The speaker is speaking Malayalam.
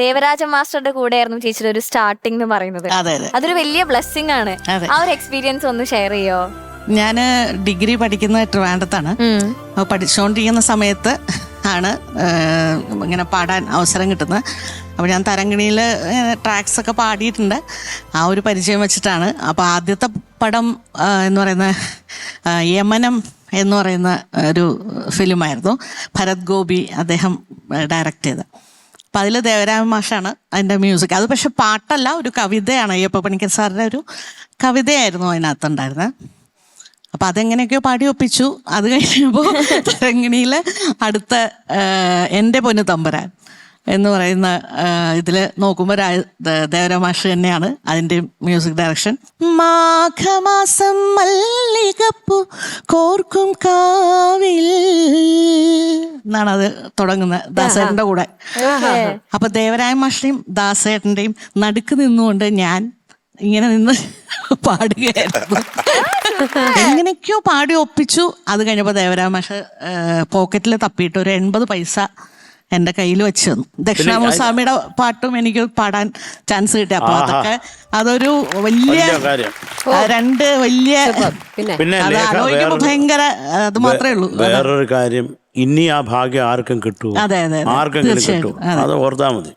ദേവരാജ മാസ്റ്ററുടെ കൂടെയായിരുന്നു ചേച്ചിയുടെ ഒരു സ്റ്റാർട്ടിംഗ് എന്ന് പറയുന്നത്. അതൊരു വലിയ ബ്ലെസ്സിംഗ് ആണ്. ആ ഒരു എക്സ്പീരിയൻസ് ഒന്ന് ഷെയർ ചെയ്യോ? ഞാൻ ഡിഗ്രി പഠിക്കുന്ന ട്രിവാൻഡ്രത്താണ്. പഠിച്ചുകൊണ്ടിരിക്കുന്ന സമയത്ത് ആണ് ഇങ്ങനെ പാടാൻ അവസരം കിട്ടുന്നത്. അപ്പോൾ ഞാൻ തരംഗിണിയിൽ ട്രാക്സ് ഒക്കെ പാടിയിട്ടുണ്ട്. ആ ഒരു പരിചയം വെച്ചിട്ടാണ്. അപ്പോൾ ആദ്യത്തെ പടം എന്ന് പറയുന്ന യമനം എന്ന് പറയുന്ന ഒരു ഫിലിമായിരുന്നു. ഭരത് ഗോപി അദ്ദേഹം ഡയറക്റ്റ് ചെയ്തത്. അപ്പം അതിൽ ദേവരാജ മാഷാണ് അതിൻ്റെ മ്യൂസിക്. അത് പക്ഷെ പാട്ടല്ല, ഒരു കവിതയാണ്. അയ്യപ്പ പണിക്കർ സാറിൻ്റെ ഒരു കവിതയായിരുന്നു അതിനകത്തുണ്ടായിരുന്നത്. അപ്പം അതെങ്ങനെയൊക്കെയോ പാടി ഒപ്പിച്ചു. അത് കഴിഞ്ഞപ്പോൾ തരംഗിണിയിൽ അടുത്ത എൻ്റെ പൊന്നു തമ്പുരാൻ എന്ന് പറയുന്ന ഇതിൽ നോക്കുമ്പോൾ ദേവരാജ മാഷ് തന്നെയാണ് അതിൻ്റെ മ്യൂസിക് ഡയറക്ഷൻ. മാഘമാസം മല്ലികപ്പൂ കോർക്കും കാവിൽ എന്നാണ് അത് തുടങ്ങുന്നത്, ദാസേട്ടൻ്റെ കൂടെ. അപ്പൊ ദേവരാജ മാഷിന്റെയും ദാസേട്ടന്റെയും നടുക്ക് നിന്നുകൊണ്ട് ഞാൻ ഇങ്ങനെ നിന്ന് പാടുകയായിരുന്നു. എങ്ങനെയൊക്കെയോ പാടി ഒപ്പിച്ചു. അത് കഴിഞ്ഞപ്പോൾ ദേവരാജ മാഷ് പോക്കറ്റിൽ തപ്പിയിട്ട് ഒരു 80 പൈസ എൻ്റെ കയ്യിൽ വെച്ച് തന്നു. ദക്ഷിണാമൂസ്വാമിയുടെ പാട്ടും എനിക്ക് പാടാൻ ചാൻസ് കിട്ടി. അപ്പൊ അതൊരു വലിയ രണ്ട് വലിയ ഭയങ്കര അത് മാത്രമേ ഉള്ളൂ. വേറൊരു കാര്യം, ഇനി ആ ഭാഗ്യം ആർക്കും കിട്ടൂ, അതെ അതെ ആർക്കെങ്കിലും കിട്ടും, അത് ഓർത്താ മതി.